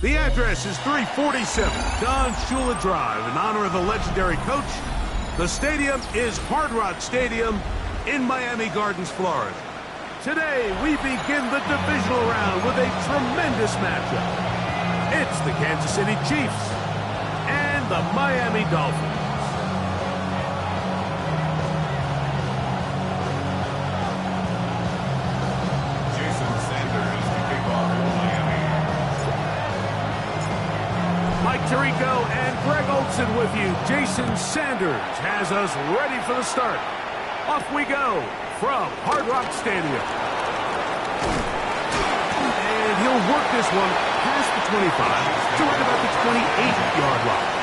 The address is 347 Don Shula Drive in honor of the legendary coach. The stadium is Hard Rock Stadium in Miami Gardens, Florida. Today, we begin the divisional round with a tremendous matchup. It's the Kansas City Chiefs and the Miami Dolphins. Tirico and Greg Olson with you. Jason Sanders has us ready for the start. Off we go from Hard Rock Stadium. And he'll work this one past the 25 to right about the 28-yard line.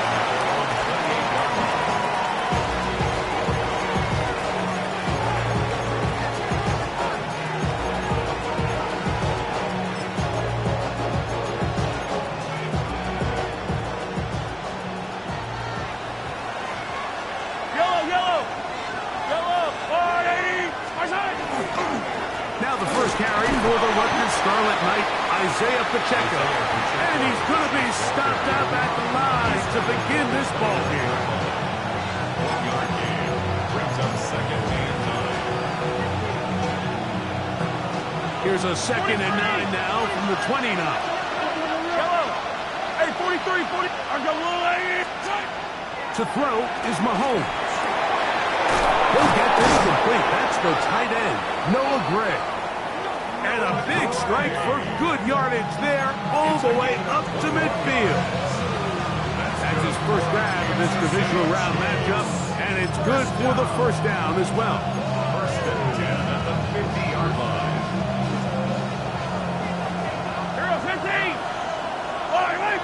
Potw, and he's going to be stopped out at the line to begin this ball game. 4-yard gain brings up second and 9. Here's a 2nd and 9 now from the 29. Yellow. Hey, 43, 40. To throw is Mahomes. He'll get this complete. That's the tight end, Noah Gray. And a big strike for good yardage there, all the way up to midfield. That's his first grab in this divisional round matchup, and it's good for the first down as well. First and 10 at the 50-yard line. Here goes 15. All right, wait.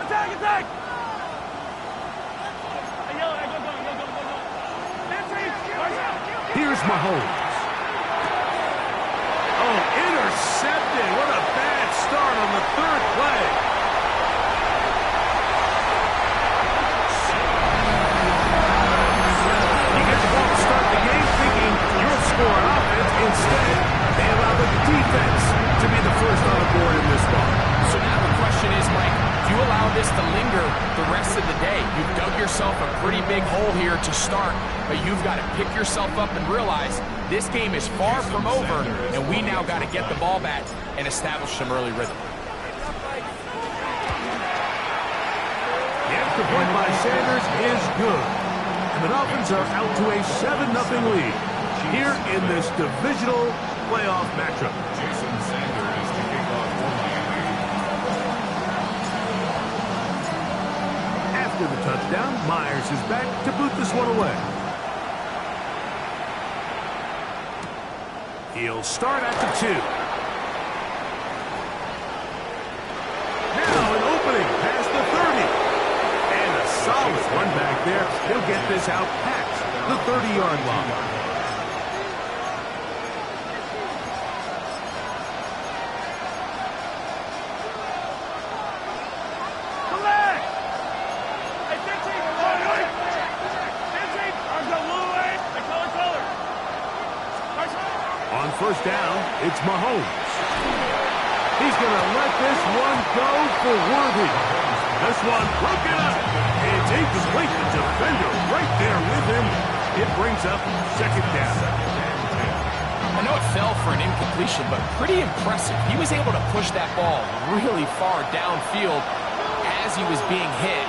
Attack, attack. Hey, yellow, go. 15. Here's Mahomes. Intercepted. What a bad start on the third play. You get the ball to start the game thinking you'll score on offense. Instead, they allow the defense to be the first on the board in this ball. So now the question is, Mike, do you allow this to linger the rest of the day? You've dug yourself a pretty big hole here to start, but you've got to pick yourself up and realize this game is far from over, and we now got to get the ball back and establish some early rhythm. The extra point by Sanders is good. And the Dolphins are out to a 7-0 lead here in this divisional playoff matchup. Jason Sanders to kick off for Miami. After the touchdown, Myers is back to boot this one away. He'll start at the 2. Now an opening past the 30. And a solid one back there. He'll get this out past the 30-yard line. First down, it's Mahomes. He's going to let this one go for Worthy. This one broken up. It's incomplete. The defender right there with him. It brings up second down. I know it fell for an incompletion, but pretty impressive. He was able to push that ball really far downfield as he was being hit.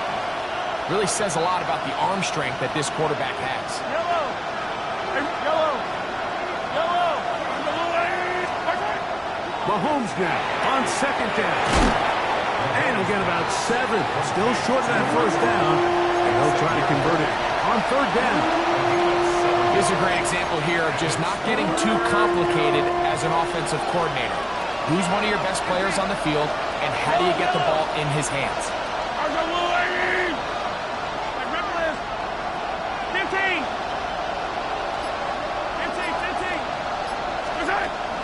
Really says a lot about the arm strength that this quarterback has. Yellow. Hey, yellow. Yellow. Mahomes now on second down. And he'll get about 7. Still short of that first down. And they'll try to convert it on third down. Here's a great example here of just not getting too complicated as an offensive coordinator. Who's one of your best players on the field, and how do you get the ball in his hands? 15.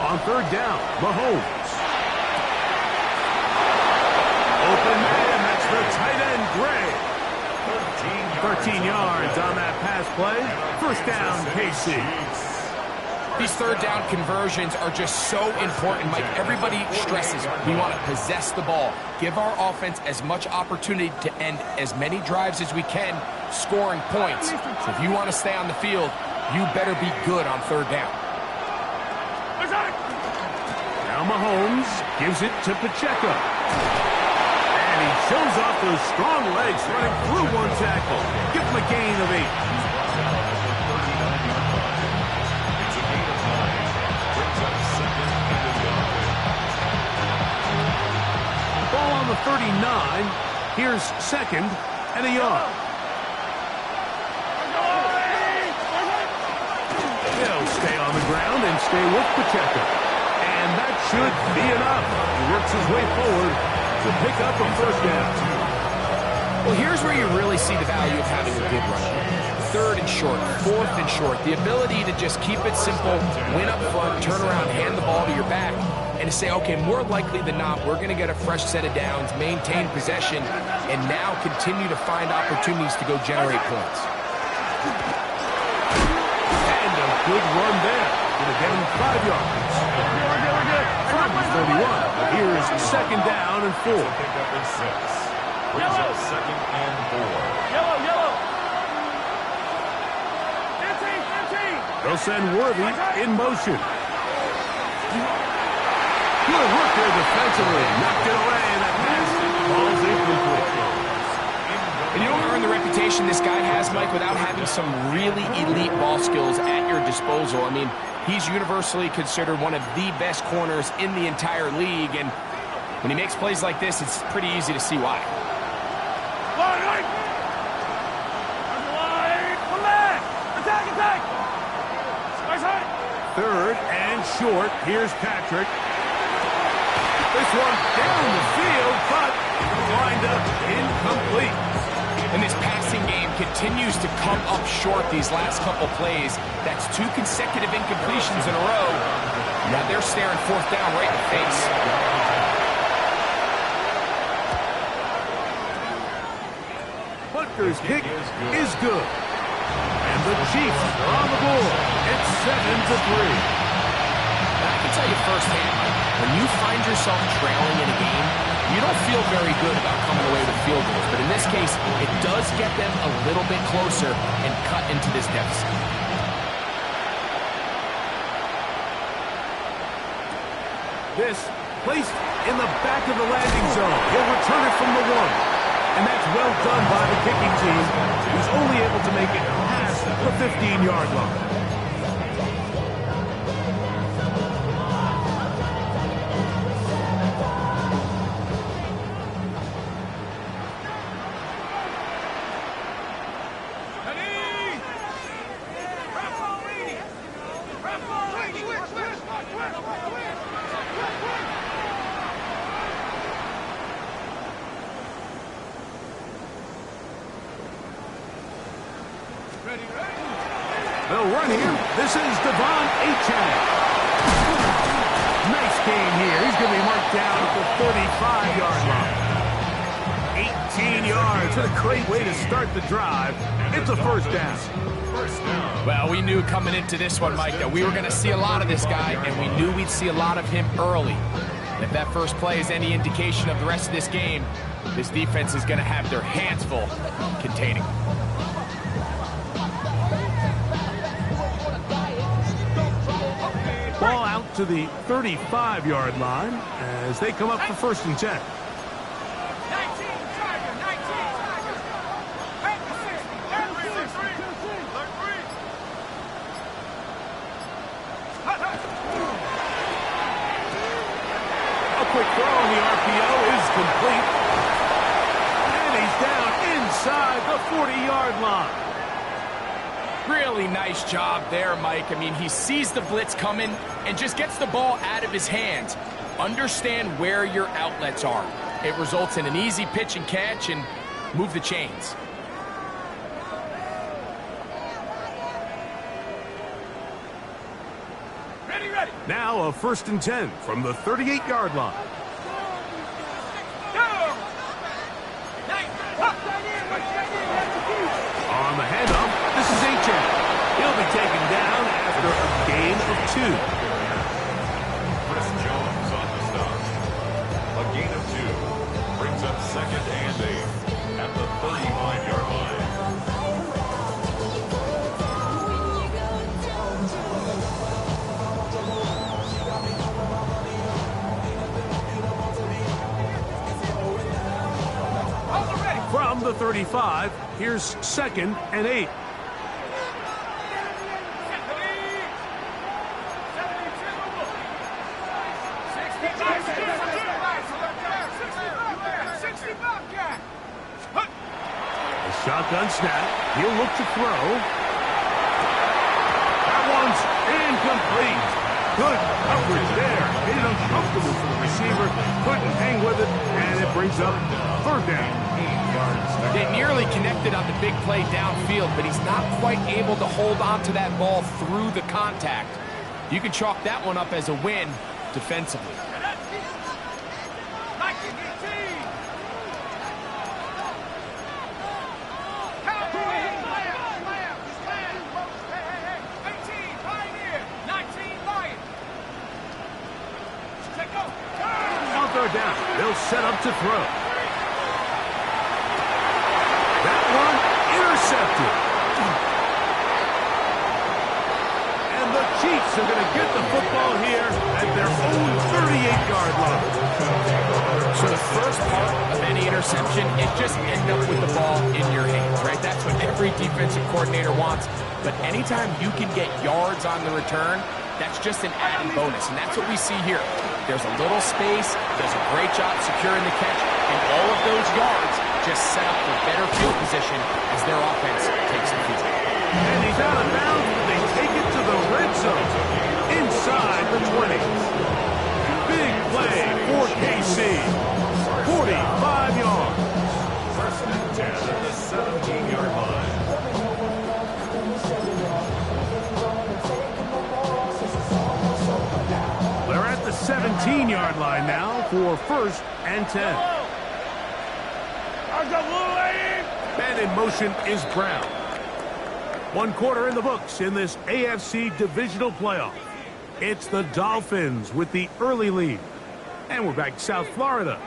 On third down, Mahomes. Open man, that's the tight end, Gray. 13 yards on that pass play. First down, KC. These third down conversions are just so important, Mike. Everybody stresses we want to possess the ball, give our offense as much opportunity to end as many drives as we can, scoring points. So if you want to stay on the field, you better be good on third down. Now Mahomes gives it to Pacheco. And he shows off those strong legs running through one tackle. Give him a gain of 8. Ball on the 39. Here's second and a yard. He'll stay on the ground and stay with Pacheco. And that should be enough. He works his way forward to pick up a first down. Well, here's where you really see the value of having a good run. Third and short, fourth and short. The ability to just keep it simple, win up front, turn around, hand the ball to your back, and to say, okay, more likely than not, we're going to get a fresh set of downs, maintain possession, and now continue to find opportunities to go generate points. And a good run there. Going to get him 5 yards. From 31. Here's second down and 4. Pick up in 6. Brings up second and 4. Yellow. 15. They'll send Worthy in motion. Good work there defensively. Knocked it away. That pass falls incomplete. And you don't earn the reputation this guy has, Mike, without having some really elite ball skills at your disposal. I mean, he's universally considered one of the best corners in the entire league, and when he makes plays like this, it's pretty easy to see why. Attack! Third and short. Here's Patrick. This one down the field, but lined up incomplete. And this passing game continues to come up short these last couple plays. That's 2 consecutive incompletions in a row. Now they're staring fourth down right in the face. Butker's kick is good. And the Chiefs are on the board. It's 7-3. I can tell you firsthand, Mike, when you find yourself trailing in a game, you don't feel very good about coming away with field goals. But in this case, it does get them a little bit closer and cut into this deficit. This placed in the back of the landing zone. He'll return it from the 1. And that's well done by the kicking team, who's only able to make it past the 15-yard line. They'll run here. This is Devon Achane. Nice game here. He's going to be marked down at the 35-yard line. 18 yards. What a great way to start the drive. It's a first down. Well, we knew coming into this one, Mike, that we were going to see a lot of this guy, and we knew we'd see a lot of him early. And if that first play is any indication of the rest of this game, this defense is going to have their hands full containing him. Ball out to the 35-yard line as they come up for first and 10. quick throw on the RPO is complete. And he's down inside the 40-yard line. Really nice job there, Mike. I mean, he sees the blitz coming and just gets the ball out of his hands. Understand where your outlets are. It results in an easy pitch and catch and move the chains. Ready. Now a 1st and 10 from the 38-yard line. On the handoff, this is H.M. He'll be taken down after a gain of 2. Chris Jones on the stop. A gain of 2 brings up 2nd and 8 at the 35-yard line. From the 35, here's 2nd and 8. Shotgun snap. He'll look to throw. That one's incomplete. Good coverage there. Made it uncomfortable for the receiver. Couldn't hang with it, and it brings up 3rd down. They nearly connected on the big play downfield, but he's not quite able to hold on to that ball through the contact. You can chalk that one up as a win defensively. Down. They'll set up to throw. That one intercepted. And the Chiefs are going to get the football here at their own 38-yard line. So the first part of any interception, it just ends up with the ball in your hands, right? That's what every defensive coordinator wants. But anytime you can get yards on the return, that's just an added bonus, and that's what we see here. There's a little space, does a great job securing the catch, and all of those yards just set up for better field position as their offense takes the field. And he's out of bounds. They take it to the red zone, inside the 20. Big play for KC. 45 yards. 1st and 10 at the 17-yard line. They're at the 17-yard line now for 1st and 10. Man in motion is Brown. 1 quarter in the books in this AFC divisional playoff. It's the Dolphins with the early lead. And we're back to South Florida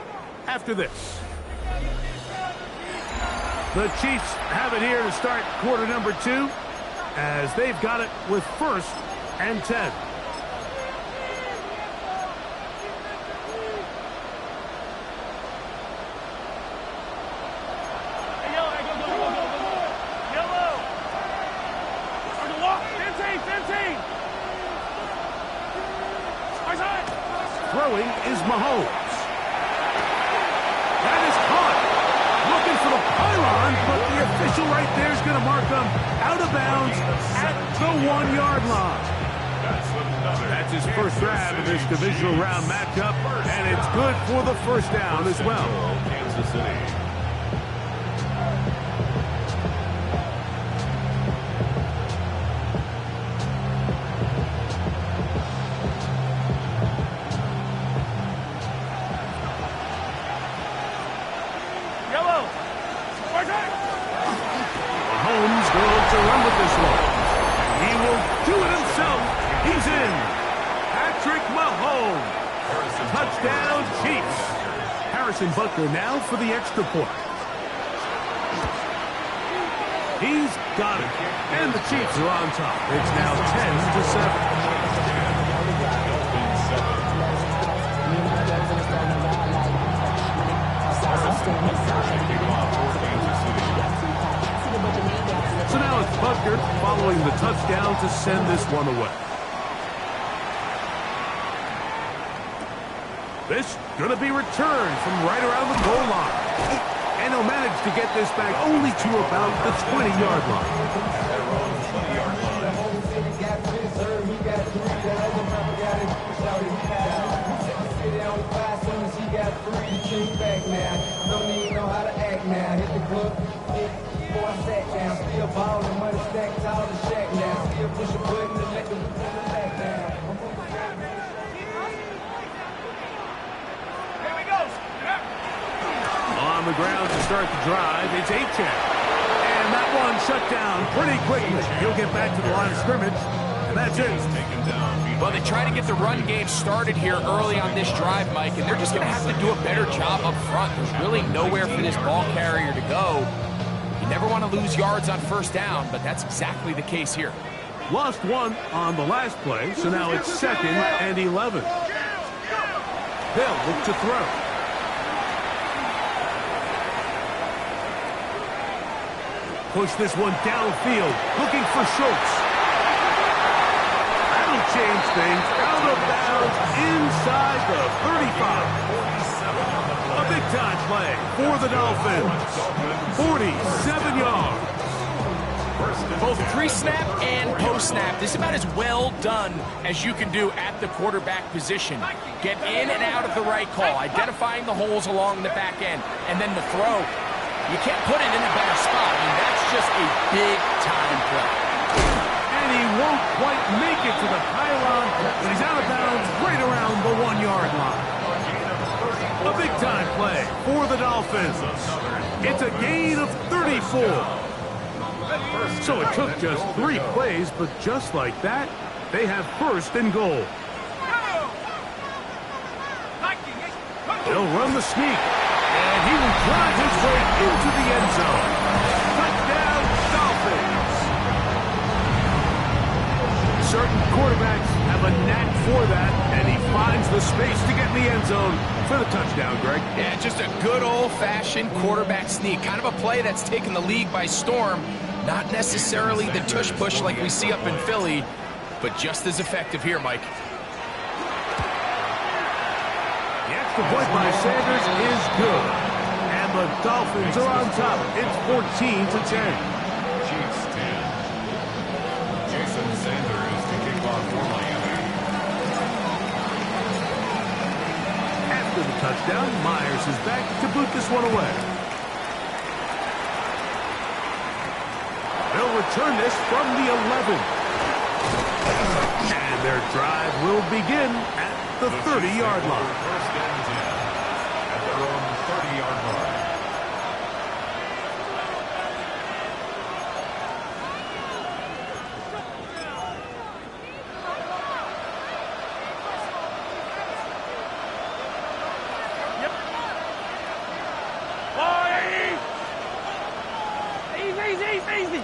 after this. The Chiefs have it here to start quarter number 2 as they've got it with 1st and 10. Throwing is Mahomes. That is caught. Looking for the pylon, but the official right there is going to mark them out of bounds at the 1-yard line. That's his first grab in this divisional round matchup, and it's good for the 1st down as well. Kansas City. Mahomes going to run with this one. He will do it himself. He's in. Patrick Mahomes. Touchdown, Chiefs. Harrison Butker now for the extra point. He's got it. And the Chiefs are on top. It's now 10-7. So now it's Butker following the touchdown to send this one away. This going to be returned from right around the goal line. And he'll manage to get this back only to about the 20-yard line. On the ground to start the drive, it's Potw. And that one shut down pretty quickly. He'll get back to the line of scrimmage, and that's it. Well, they try to get the run game started here early on this drive, Mike, and they're just going to have to do a better job up front. There's really nowhere for this ball carrier to go. You never want to lose yards on first down, but that's exactly the case here. Lost one on the last play, so now it's 2nd and 11. Hill look to throw. Push this one downfield, looking for Schultz. That'll change things. Out of bounds inside the 35. A big-time play for the Dolphins. 47 yards. Both pre-snap and post-snap. This is about as well done as you can do at the quarterback position. Get in and out of the right call, identifying the holes along the back end, and then the throw. You can't put it in a better spot. I mean, that's just a big-time play. And he won't quite make it to the pylon, but he's out of bounds right around the 1-yard line. A big-time play for the Dolphins. It's a gain of 34. So it took just 3 plays, but just like that, they have 1st and goal. They'll run the sneak. And he will drive his way into the end zone. Touchdown, Dolphins. Certain quarterbacks have a knack for that, and he finds the space to get in the end zone for the touchdown, Greg. Yeah, just a good old-fashioned quarterback sneak. Kind of a play that's taken the league by storm. Not necessarily the tush-push like we see up in Philly, but just as effective here, Mike. The point by Sanders is good. And the Dolphins are on top. It's 14-10. Chiefs 10. Jason Sanders to kick off for Miami. After the touchdown, Myers is back to boot this one away. They'll return this from the 11. And their drive will begin at the 30-yard line. First and 10 at their own 30-yard line. Easy.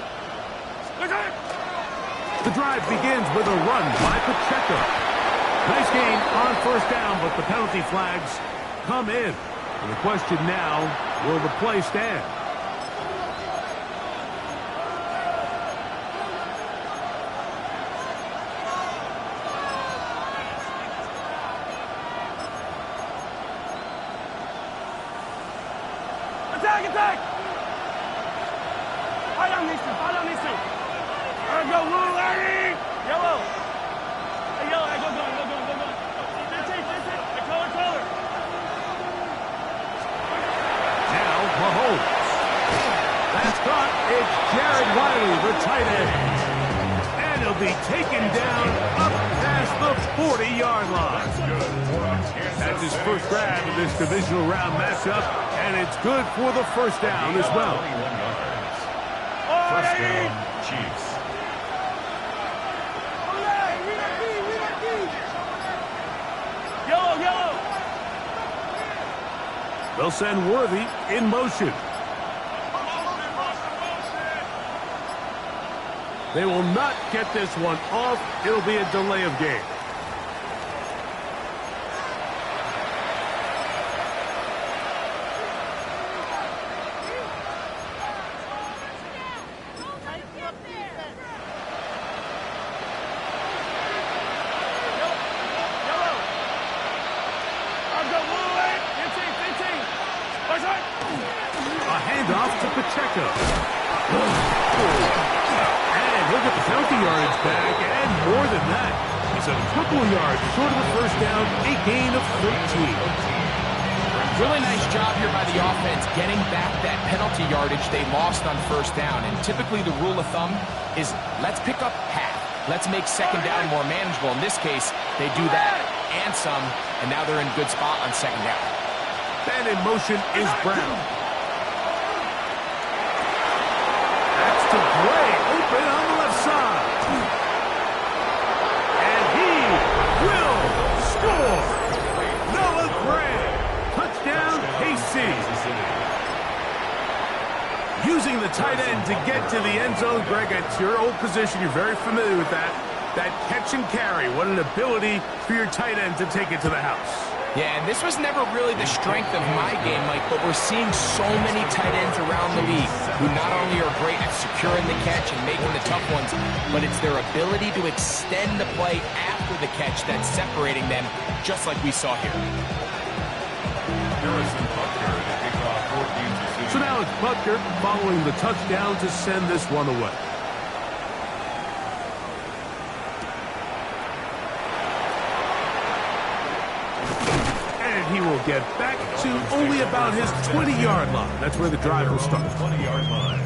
The drive begins with a run by Potw. Nice gain on first down, but the penalty flags come in. And the question now, will the play stand? Attack! Follow me, Sue. Go, Will, Eddie! Yellow! Hey, yellow, hey, go. That's it. Hey, color. Now, Mahomes. That's caught. It's Jared Wiley, the tight end. And he'll be taken down up past the 40-yard line. That's his first grab in this divisional round matchup, and it's good for the first down as well. First down, Chiefs. Yellow! They'll send Worthy in motion. They will not get this one off. It'll be a delay of game. handoff to Potw. And he'll get the penalty yardage back, and more than that. He's a couple of yards short of the first down, a gain of 13. Really nice job here by the offense getting back that penalty yardage they lost on first down. And typically the rule of thumb is let's pick up half. Let's make second down more manageable. In this case, they do that and some, and now they're in good spot on second down. And in motion is Brown. That's to Gray, open on the left side. And he will score. Noah Gray. Touchdown, KC. Using the tight end to get to the end zone. Greg, it's your old position. You're very familiar with that. That catch and carry. What an ability for your tight end to take it to the house. Yeah, and this was never really the strength of my game, Mike, but we're seeing so many tight ends around the league who not only are great at securing the catch and making the tough ones, but it's their ability to extend the play after the catch that's separating them, just like we saw here. So now it's Potw following the touchdown to send this one away. And he will get back to only about his 20-yard line. That's where the drive will start. 20-yard line.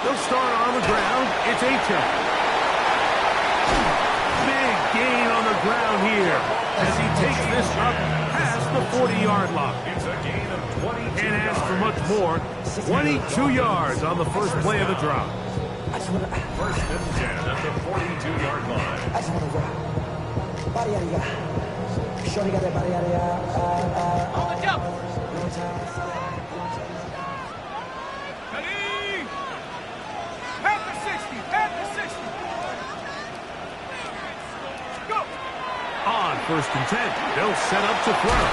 They'll start on the ground. It's Potw. Big gain on the ground here as he takes this up past the 40-yard line. It's a gain of 22 Can't ask for much more. 22 yards on the first play of the drive. First and 10 at the 42-yard line. On the jump. On first and 10, they'll set up to throw.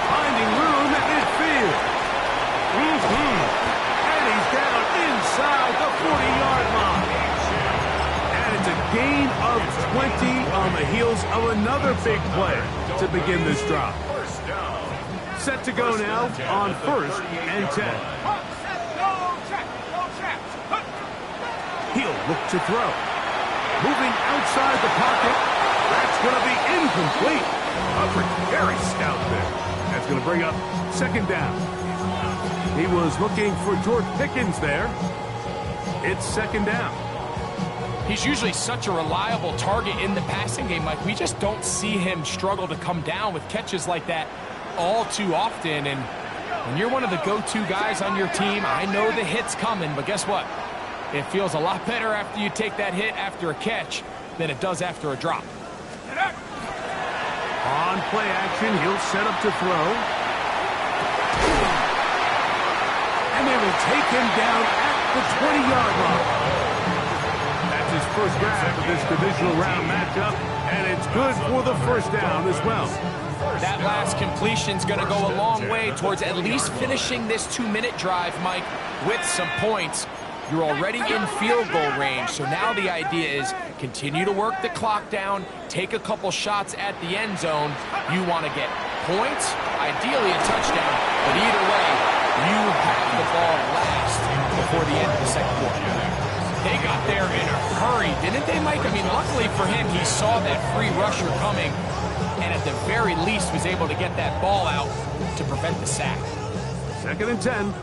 Finding room at midfield. And he's down inside the 40-yard line. And it's a gain of 20 on the heels of another big play to begin this drive. First down. Set to go now on first and 10. He'll look to throw. Moving outside the pocket. That's going to be incomplete. A precarious scout there. That's going to bring up second down. He was looking for George Pickens there. It's second down. He's usually such a reliable target in the passing game, Mike. We just don't see him struggle to come down with catches like that all too often. And when you're one of the go-to guys on your team, I know the hit's coming, but guess what? It feels a lot better after you take that hit after a catch than it does after a drop. On play action, he'll set up to throw. And they will take him down at the 20-yard line. That's his first grab of this divisional round matchup, and it's good for the first down as well. That last completion's going to go a long way towards at least finishing this 2-minute drive, Mike, with some points. You're already in field goal range, so now the idea is continue to work the clock down, take a couple shots at the end zone. You want to get points, ideally a touchdown, but either way, you have the ball last before the end of the second quarter. They got there in a hurry, didn't they, Mike? I mean, luckily for him, he saw that free rusher coming, and at the very least was able to get that ball out to prevent the sack. Second and 10.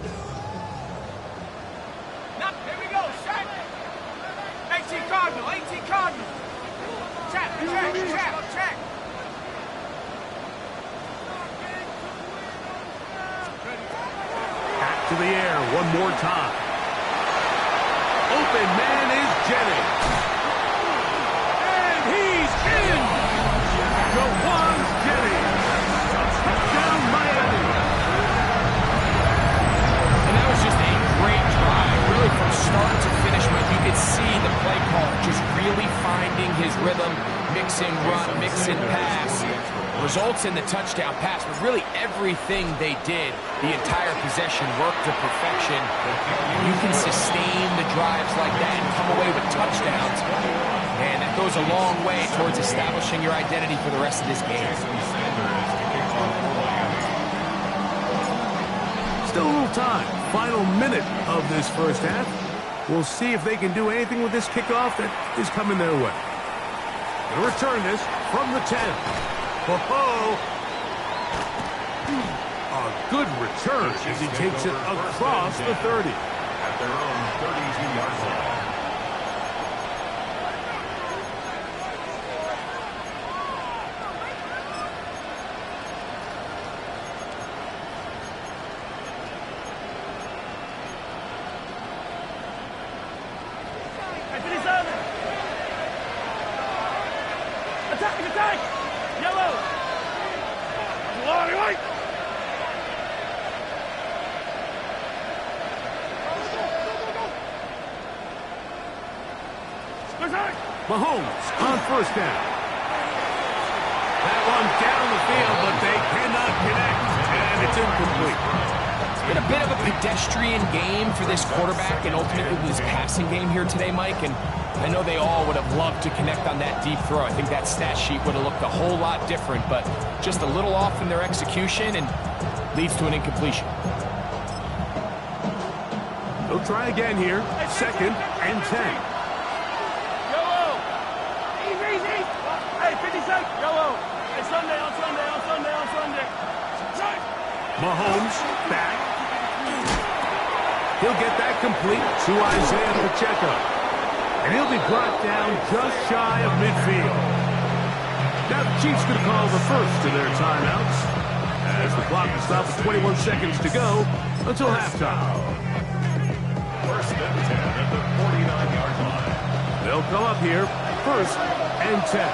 18 Cardinal. Check. Back to the air one more time. Open man is Jennings. And he's in. Jawan Jennings. Touchdown Miami. mix and run, mix and pass. Results in the touchdown pass, but really everything they did, the entire possession worked to perfection. You can sustain the drives like that and come away with touchdowns, and that goes a long way towards establishing your identity for the rest of this game. Still a little time. Final minute of this first half. We'll see if they can do anything with this kickoff that is coming their way. They'll return this from the 10. Potw. A good return as he takes it across the 30. At their own 32-yard line. Attack! Yellow! White! Mahomes on first down. That one down the field, but they cannot connect, and it's incomplete. It's been a bit of a pedestrian game for this quarterback and ultimately this passing game here today, Mike, and I know they all would have loved to connect on that deep throw. I think that stat sheet would have looked a whole lot different, but just a little off in their execution and leads to an incompletion. They'll try again here. Second and 10. Yellow! Easy! Hey, 50 seconds! Yellow! Hey, Sunday! Mahomes back. He'll get that complete to Isaiah Pacheco. And he'll be brought down just shy of midfield. Now the Chiefs going to call the first of their timeouts as the clock will stop with 21 seconds to go until halftime. First and 10 at the 49-yard line. They'll come up here, first and 10.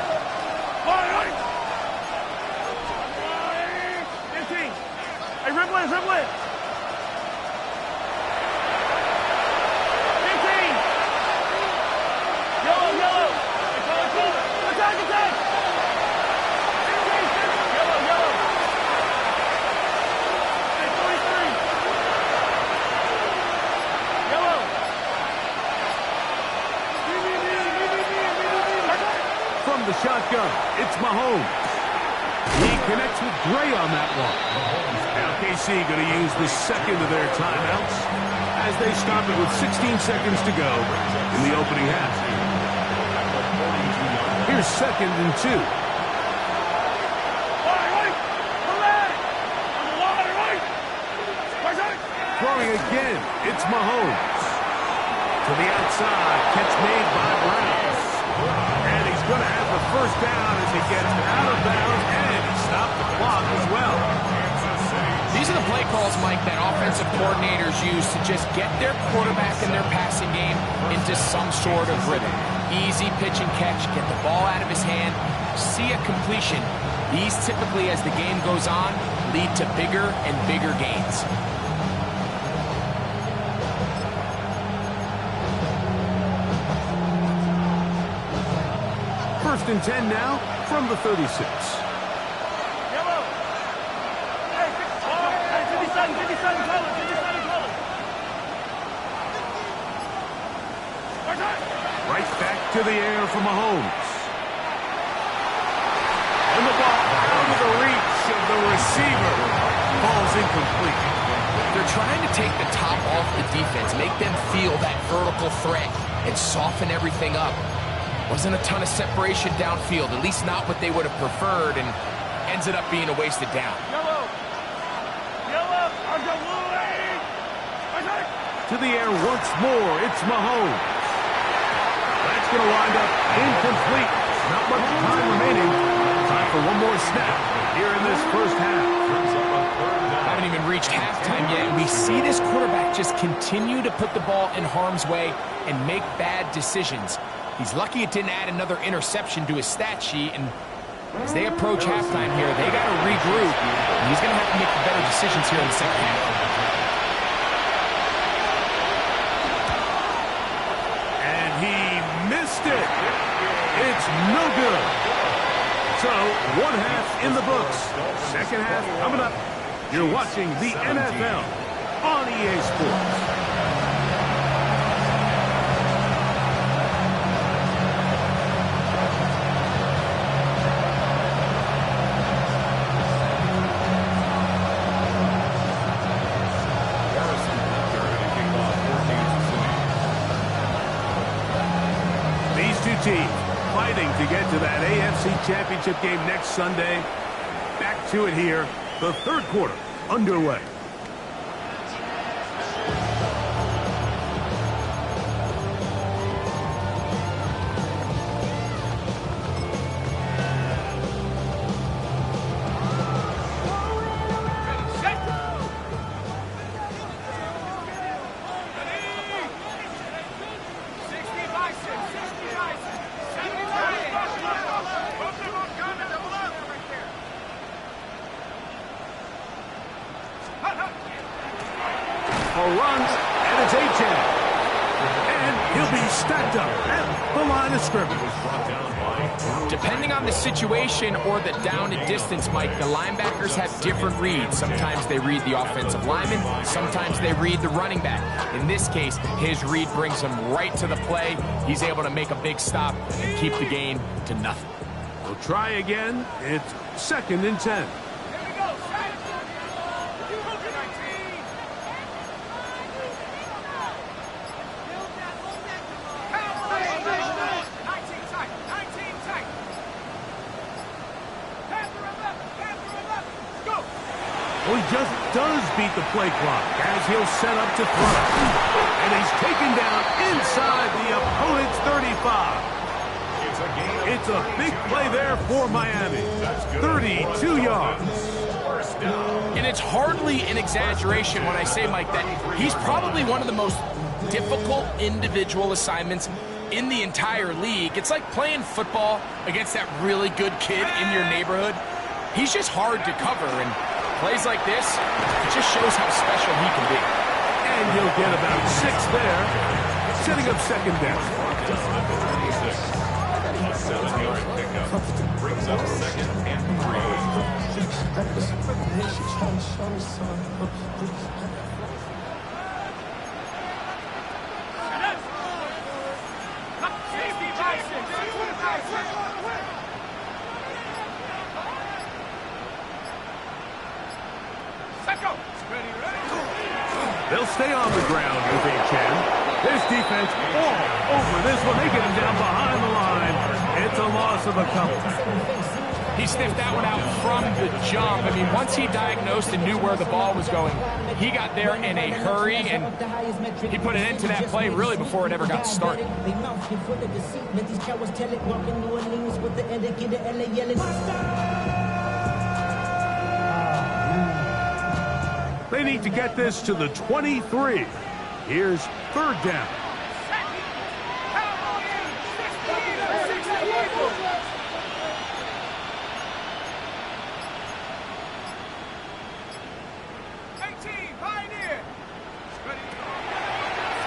15! Hey, Ripley! 15! Yellow! Hey, call it! Attack! 15! Yellow! Hey, 43! Yellow! From the shotgun, it's Mahomes. He connects with Gray on that one. Now KC going to use the second of their timeouts as they stop it with 16 seconds to go in the opening half. Here's second and 2. Throwing again, it's Mahomes. To the outside, catch made by Brown. And he's going to have the first down as he gets out of bounds, and he stopped the clock as well. These are the play calls, Mike, that offensive coordinators use to just get their quarterback and their passing game into some sort of rhythm. Easy pitch and catch, get the ball out of his hand, see a completion. These typically, as the game goes on, lead to bigger and bigger gains. First and 10 now from the 36. Yellow! Hey, 57 colors! Right back to the air for Mahomes. And the ball out of the reach of the receiver. Ball's incomplete. They're trying to take the top off the defense, make them feel that vertical threat, and soften everything up. Wasn't a ton of separation downfield, at least not what they would have preferred, and ends it up being a wasted down. Yellow! To the air once more, it's Mahomes. That's going to wind up incomplete. Not much time remaining. Time for one more snap here in this first half. Haven't even reached halftime yet, and we see this quarterback just continue to put the ball in harm's way and make bad decisions. He's lucky it didn't add another interception to his stat sheet, and as they approach halftime here, they got to regroup, and he's going to have to make better decisions here in the second half. And he missed it. It's no good. So, one half in the books. Second half coming up. You're watching the NFL on EA Sports. Team fighting to get to that AFC Championship game next Sunday. Back to it here. The third quarter underway. Runs, and it's A-Chan. And he'll be stacked up at the line of scrimmage. Depending on the situation or the down and distance, Mike, the linebackers have different reads. Sometimes they read the offensive lineman. Sometimes they read the running back. In this case, his read brings him right to the play. He's able to make a big stop and keep the gain to nothing. We'll try again. It's 2nd and 10. Well, he just does beat the play clock as he'll set up to throw. And he's taken down inside the opponent's 35. It's a big play there for Miami. 32 yards. And it's hardly an exaggeration when I say, Mike, that he's probably one of the most difficult individual assignments in the entire league. It's like playing football against that really good kid in your neighborhood. He's just hard to cover, and plays like this, it just shows how special he can be. And he'll get about 6 there, setting up 2nd down. 7-yard pickup brings up 2nd and 3. They'll stay on the ground with A-Chan. This defense all over this one. They get him down behind the line. It's a loss of a couple. He sniffed that one out from the jump. I mean, once he diagnosed and knew where the ball was going, he got there in a hurry, and he put an end to that play really before it ever got started. They need to get this to the 23. Here's 3rd down.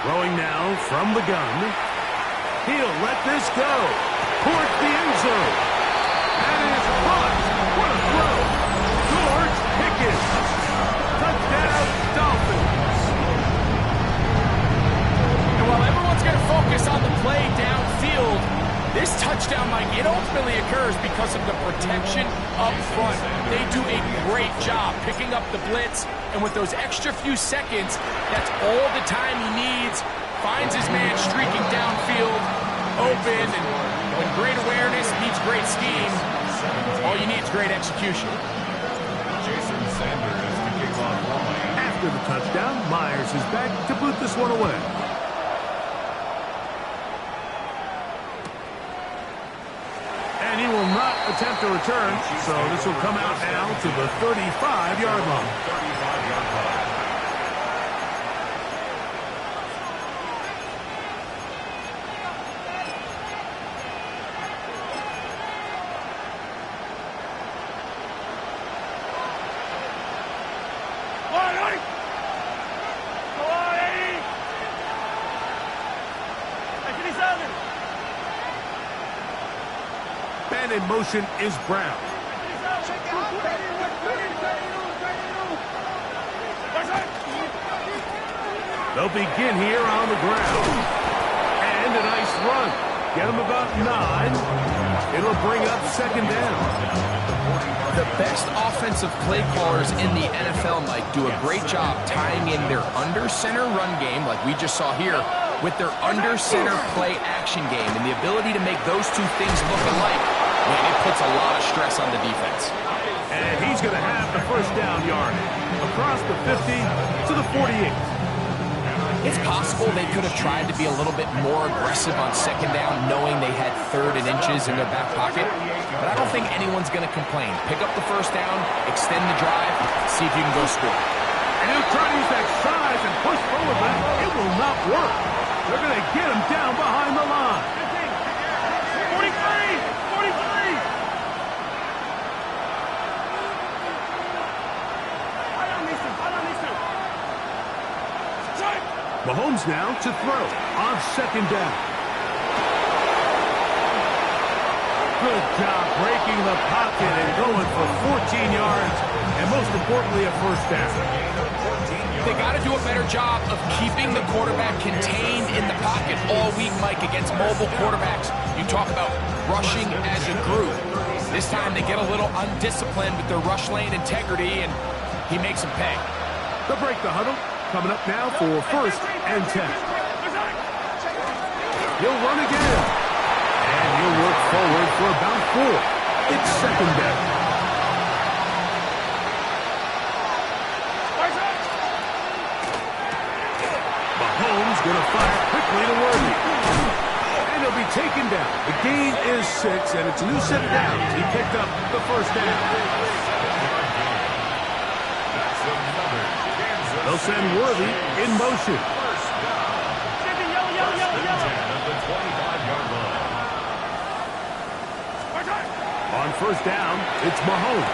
Throwing now from the gun. He'll let this go towards the end zone. That is caught. What a throw. George Pickens. Touchdown, Dolphins. And while everyone's going to focus on the play downfield, this touchdown, Mike, it ultimately occurs because of the protection up front. They do a great job picking up the blitz, and with those extra few seconds, that's all the time he needs. Finds his man streaking downfield, open, and when great awareness meets great scheme, all you need is great execution. Jason Sanders to kick off line. After the touchdown, Myers is back to boot this one away. And he will not attempt a return, so this will come out now to the 35-yard line. 35-yard line. Man in motion is Brown. They'll begin here on the ground. And a nice run. Get them about 9. It'll bring up second down. The best offensive play callers in the NFL, Mike, do a great job tying in their under-center run game, like we just saw here, with their under-center play action game. And the ability to make those two things look alike, man, it puts a lot of stress on the defense. And he's going to have the first down yard across the 50 to the 48. It's possible they could have tried to be a little bit more aggressive on second down, knowing they had 3rd and inches in their back pocket. But I don't think anyone's going to complain. Pick up the first down, extend the drive, see if you can go score. And he'll try to use that size and push forward, but it will not work. They're going to get him down behind the line. 43! 43! Mahomes now to throw on second down. Good job breaking the pocket and going for 14 yards, and most importantly, a first down. They got to do a better job of keeping the quarterback contained in the pocket all week, Mike, against mobile quarterbacks. You talk about rushing as a group. This time they get a little undisciplined with their rush lane integrity, and he makes them pay. They'll break the huddle. Coming up now for 1st and 10. He'll run again. And he'll work forward for about 4. It's second down. Mahomes going to fire quickly to Worthy. And he'll be taken down. The gain is 6, and it's a new set of downs. He picked up the first down. They'll send Worthy in motion. On first down, it's Mahomes.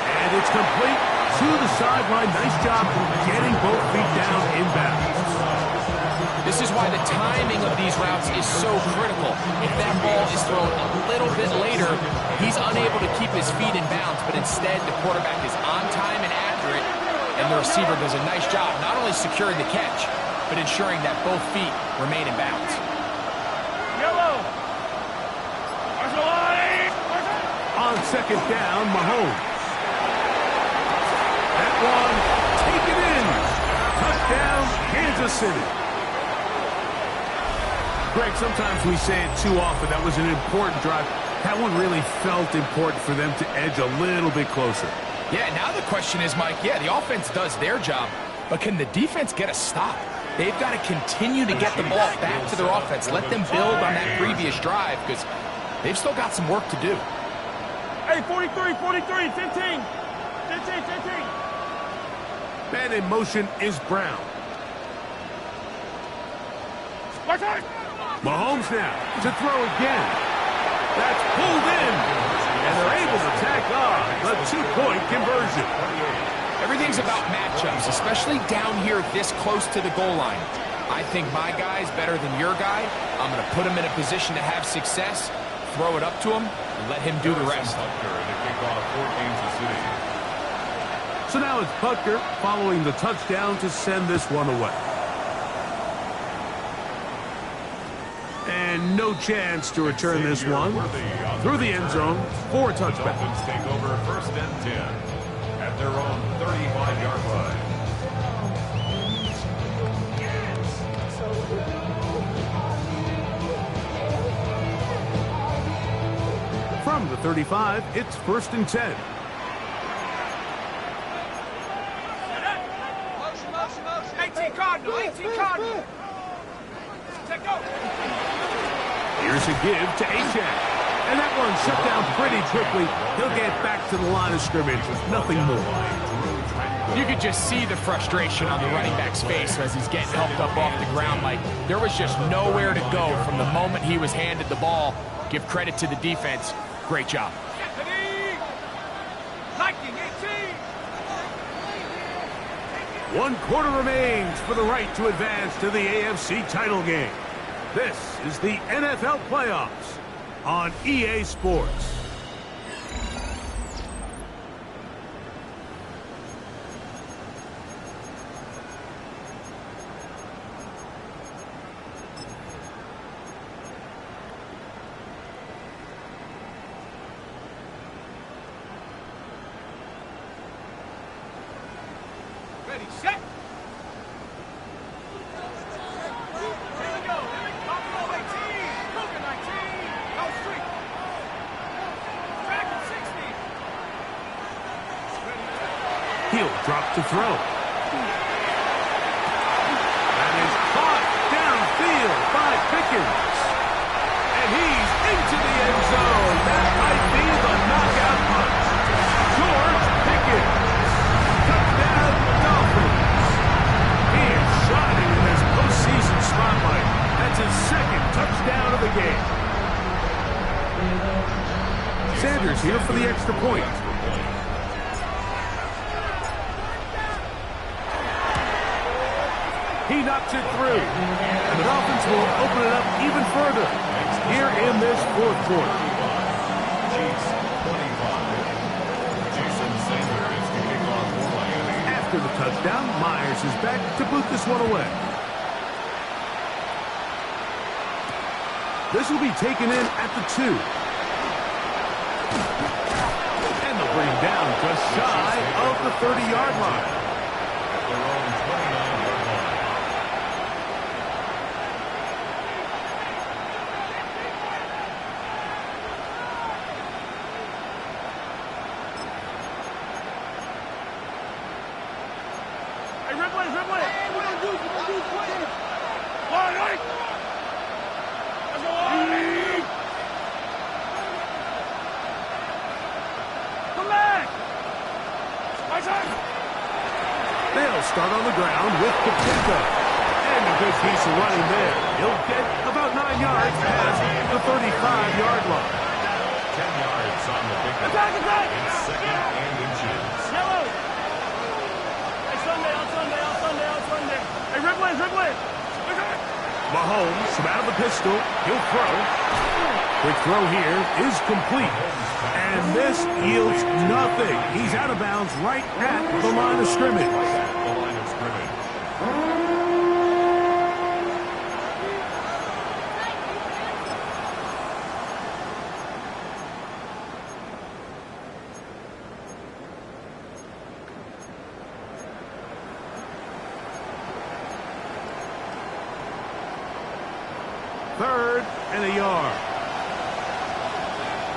And it's complete to the sideline. Nice job getting both feet down inbounds. This is why the timing of these routes is so critical. If that ball is thrown a little bit later, he's unable to keep his feet in bounds, but instead the quarterback is on time and accurate, and the receiver does a nice job not only securing the catch, but ensuring that both feet remain in bounds. Yellow! On second down, Mahomes. That one, taken in. Touchdown, Kansas City. Greg, sometimes we say it too often. That was an important drive. That one really felt important for them to edge a little bit closer. Yeah, now the question is, Mike, yeah, the offense does their job, but can the defense get a stop? They've got to continue to get the ball back to their offense. Let them build on that previous drive, because they've still got some work to do. Hey, 43, 43, 15. 15, 15. Man in motion is Brown. Mahomes now to throw again. That's pulled in. And they're able to tack on the 2-point conversion. Everything's about matchups, especially down here this close to the goal line. I think my guy's better than your guy. I'm going to put him in a position to have success, throw it up to him, and let him do the rest. So now it's Potw following the touchdown to send this one away. And no chance to return this one through the end zone for a touchback. Dolphins take over 1st and 10 at their own 35-yard line. From the 35, it's 1st and 10. Motion. 18 Cardinal, 18 Cardinal. Take go. Here's a give to Achane. And that one shut down pretty quickly. He'll get back to the line of scrimmage with nothing more. You could just see the frustration on the running back's face as he's getting helped up off the ground. Like, there was just nowhere to go from the moment he was handed the ball. Give credit to the defense. Great job. 1 quarter remains for the right to advance to the AFC title game. This is the NFL playoffs on EA Sports. Ready, set. Here we go. Potw 18. Cougar 19. Go street. Track at 60. He'll drop to throw. That is caught downfield by Pickens. And he's into the end zone. That might be the knockout punch. George Pickens. Touchdown, Dolphins. He is shining in this postseason spotlight. That's his second touchdown of the game. Sanders here for the extra point. He knocks it through. And the Dolphins will open it up even further here in this fourth quarter. After the touchdown, Myers is back to boot this one away. This will be taken in at the 2. And they'll bring him down just shy of the 30-yard line. At their own 29-yard line. Hey, ripple it, ripple it. Hey, we're gonna do it. All right. Let's go, Arnie. Come back. My time. They'll start on the ground with Potw. And a good piece of running there. He'll get about 9 yards past the 35-yard line. 10 yards on the big one. Attack, attack. It's second and inches. Yellow. Hey, Sunday, on Sunday, on Sunday, on Sunday. Hey, ripple it, ripple it. Mahomes from out of the pistol. He'll throw. Quick throw here is complete. And this yields nothing. He's out of bounds right at the line of scrimmage. The line of scrimmage. Third and a yard.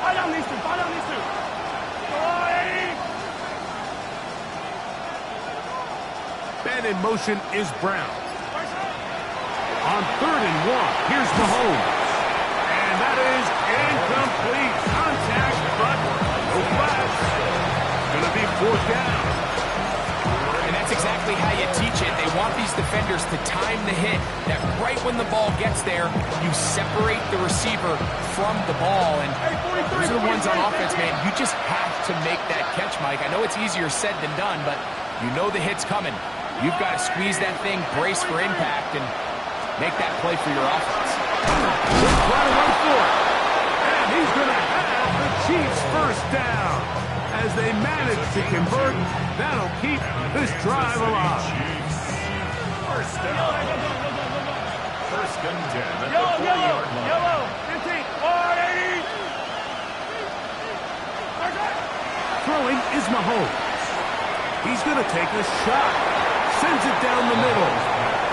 Fall down these two, fall down these two. Man in motion is Brown. On 3rd and 1, here's Mahomes. And that is incomplete. Contact, but no flags. Gonna be 4th down. And that's exactly how you teach it. They want these defenders to time the hit. That right when the ball gets there, you separate the receiver from the ball. And those are the ones on offense, man. You just have to make that catch, Mike. I know it's easier said than done, but you know the hit's coming. You've got to squeeze that thing, brace for impact, and make that play for your offense. Just try to run for it. And he's going to have the Chiefs first down. As they manage to convert, that'll keep this drive alive. First down. First and 10 at the Yellow, 40-yard line. yellow, 15, 40. Throwing is Mahomes. He's going to take a shot. Sends it down the middle.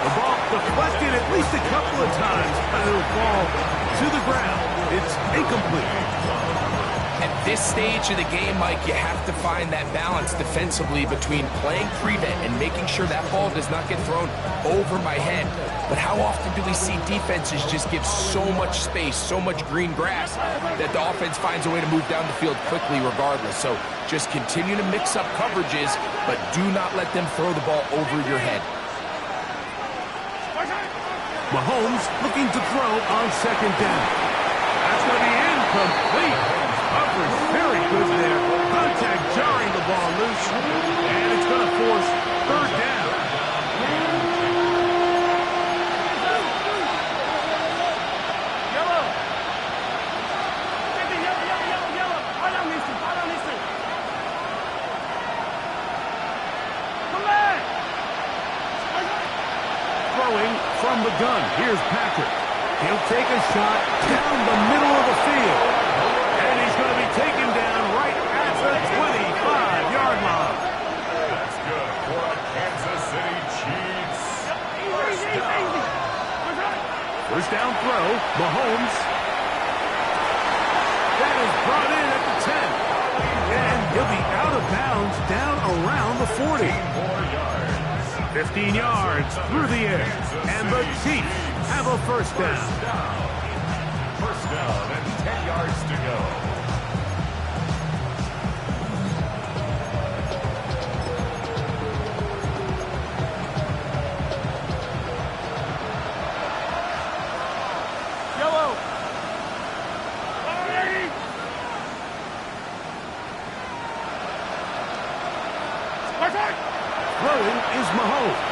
The ball deflected at least a couple of times, and it'll fall to the ground. It's incomplete. At this stage of the game, Mike, you have to find that balance defensively between playing prevent and making sure that ball does not get thrown over my head. But how often do we see defenses just give so much space, so much green grass, that the offense finds a way to move down the field quickly regardless? So just continue to mix up coverages, but do not let them throw the ball over your head. Mahomes looking to throw on 2nd down. That's going to be incomplete. Coverage very good there. Contact jarring the ball loose. And it's going to force 3rd down. Yellow. 50, yellow. Fall down these two, fall down these two. Come back. Throwing from the gun. Here's Patrick. He'll take a shot down the middle of the field. And he's going to be taken down right at the 25-yard line. That's good for a Kansas Mahomes. That is brought in at the 10. And he'll be out of bounds down around the 40. 15 yards through the air. And the Chiefs have a first down. First down and 10 yards to go. Throwing is Mahomes.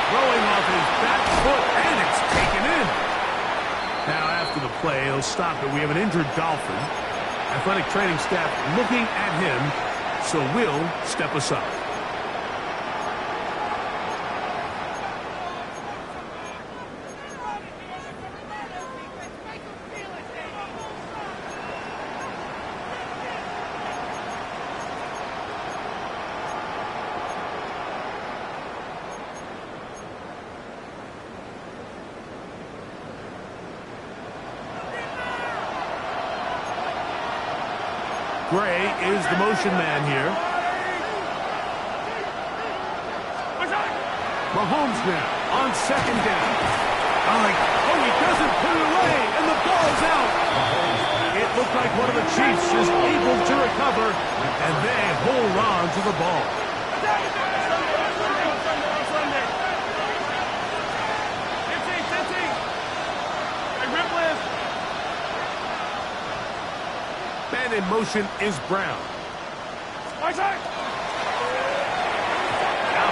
Throwing off his back foot, and it's taken in. Now, after the play, he'll stop it. We have an injured Dolphin. Athletic training staff looking at him, so we'll step aside. Gray is the motion man here. Mahomes now on second down. Oh, he doesn't put it away, and the ball's out. It looked like one of the Chiefs is able to recover, and they hold on to the ball. Man in motion is Brown. Now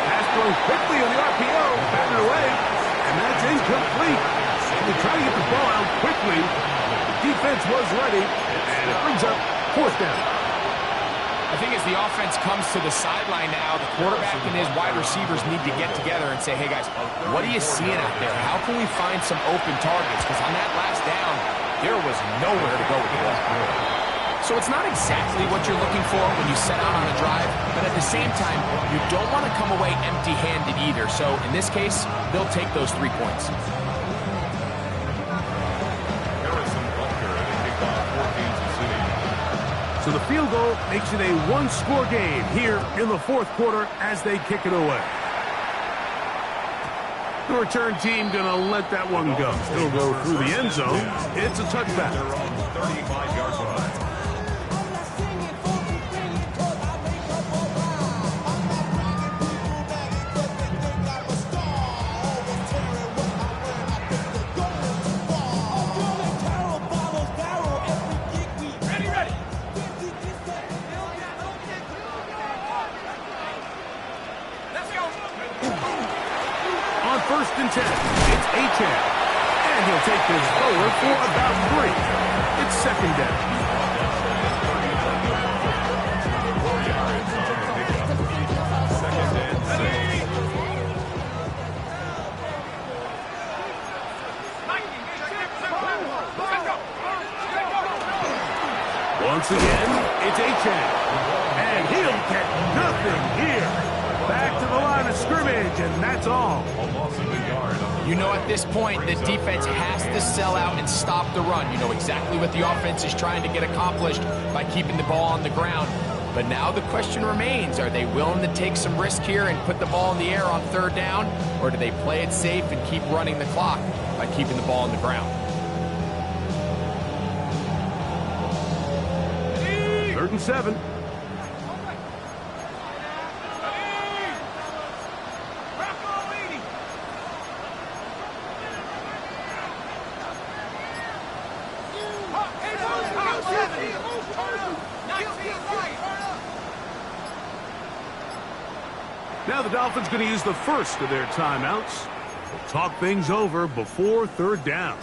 pass thrown quickly on the RPO. Batted away. And that's incomplete. They try to get the ball out quickly. The defense was ready. And it brings up fourth down. I think as the offense comes to the sideline now, the quarterback and his wide receivers need to get together and say, hey, guys, what are you seeing out there? How can we find some open targets? Because on that last down, there was nowhere to go with the ball. So it's not exactly what you're looking for when you set out on a drive, but at the same time, you don't want to come away empty-handed either. So in this case, they'll take those 3 points. So the field goal makes it a one-score game here in the fourth quarter as they kick it away. The return team going to let that one go. It'll go through the end zone. It's a touchback. 35-yard line. First and 10. It's Potw. And he'll take this forward for about 3. It's second down. Once again, it's Potw. And he'll get nothing here. Back to the line of scrimmage, and that's all. You know at this point, the defense has to sell out and stop the run. You know exactly what the offense is trying to get accomplished by keeping the ball on the ground. But now the question remains, are they willing to take some risk here and put the ball in the air on third down? Or do they play it safe and keep running the clock by keeping the ball on the ground? 3rd and 7. Now the Dolphins going to use the first of their timeouts. We'll talk things over before third down.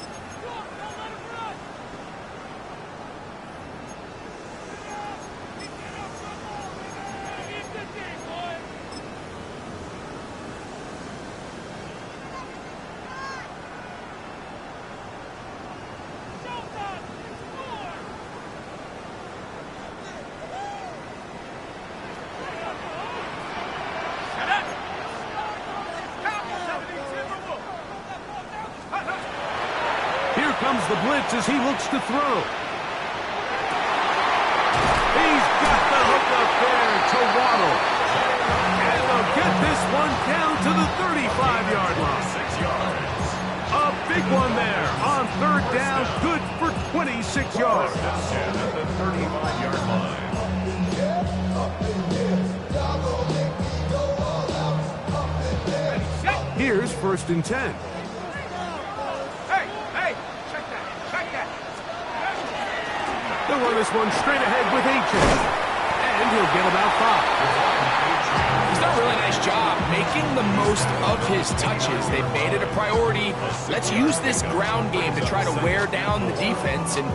runs the blitz as he looks to throw. He's got the hook up there to Waddle. And they'll get this one down to the 35-yard line. 6 yards. A big one there on third down, good for 26 yards. First and 10 at the 35-yard line. Here's first and 10. Hey, check that. They'll run this one straight ahead with H.N. And he'll get about 5. He's done a really nice job making the most of his touches. They've made it a priority. Let's use this ground game to try to wear down the defense. And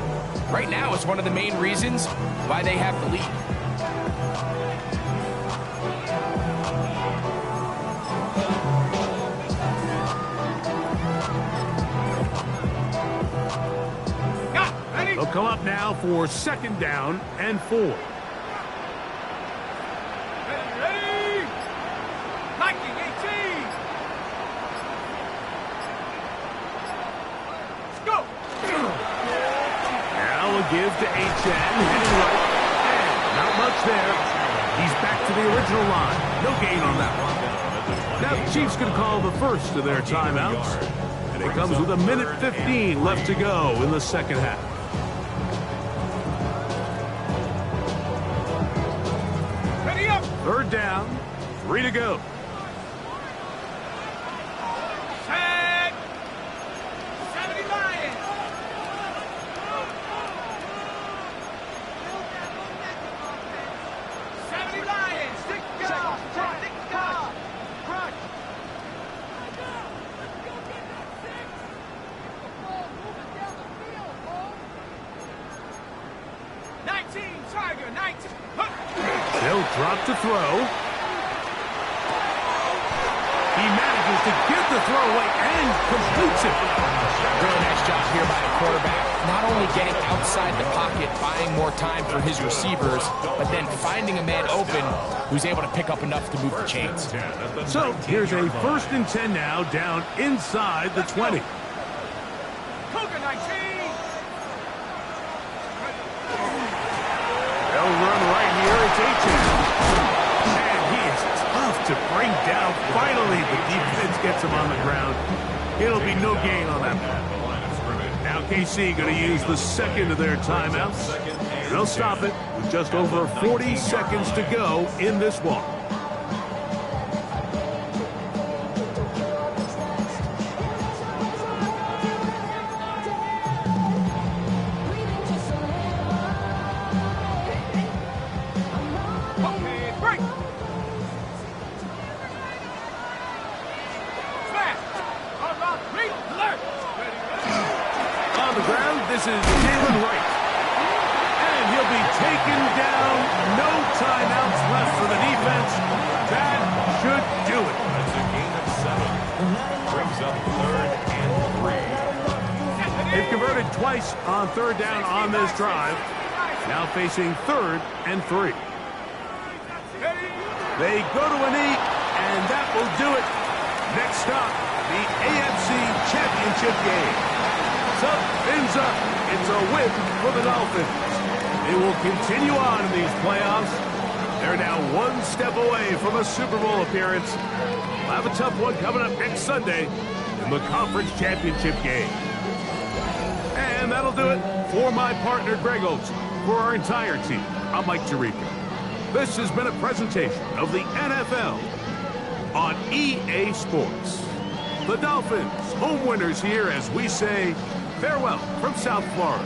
right now, it's one of the main reasons why they have the lead. They'll come up now for second down and 4. Ready? Liking 18. Let's go. Now a give to H.N. heading right. And not much there. He's back to the original line. No gain on that one. Now the Chiefs can call the first of their timeouts. And it comes with 1:15 left to go in the second half. Third down, 3 to go. Set. 70 Lions. Stick go. Crunch. 19, Tiger, 19. They'll drop to throw. He manages to get the throw away and completes it. Really nice job here by the quarterback. Not only getting outside the pocket, buying more time for his receivers, but then finding a man open who's able to pick up enough to move the chains. So here's a first and 10 now down inside the 20. Cougar 19. They'll run right here. It's H.N. And he is tough to bring down. Finally, the defense gets him on the ground. It'll be no gain on that one. Now KC going to use the second of their timeouts. And they'll stop it with just over 40 seconds to go in this one. This is Jalen Wright. And he'll be taken down. No timeouts left for the defense. That should do it. That's a gain of 7. Brings up third and 3. They've converted twice on third down on this drive. Now facing third and 3. They go to a knee, and that will do it. Next stop, the AFC Championship game. Up, fins up. It's a win for the Dolphins. They will continue on in these playoffs. They're now one step away from a Super Bowl appearance. We'll have a tough one coming up next Sunday in the Conference Championship game. And that'll do it for my partner, Greg Olson. For our entire team, I'm Mike Tirico. This has been a presentation of the NFL on EA Sports. The Dolphins, home winners here as we say farewell from South Florida.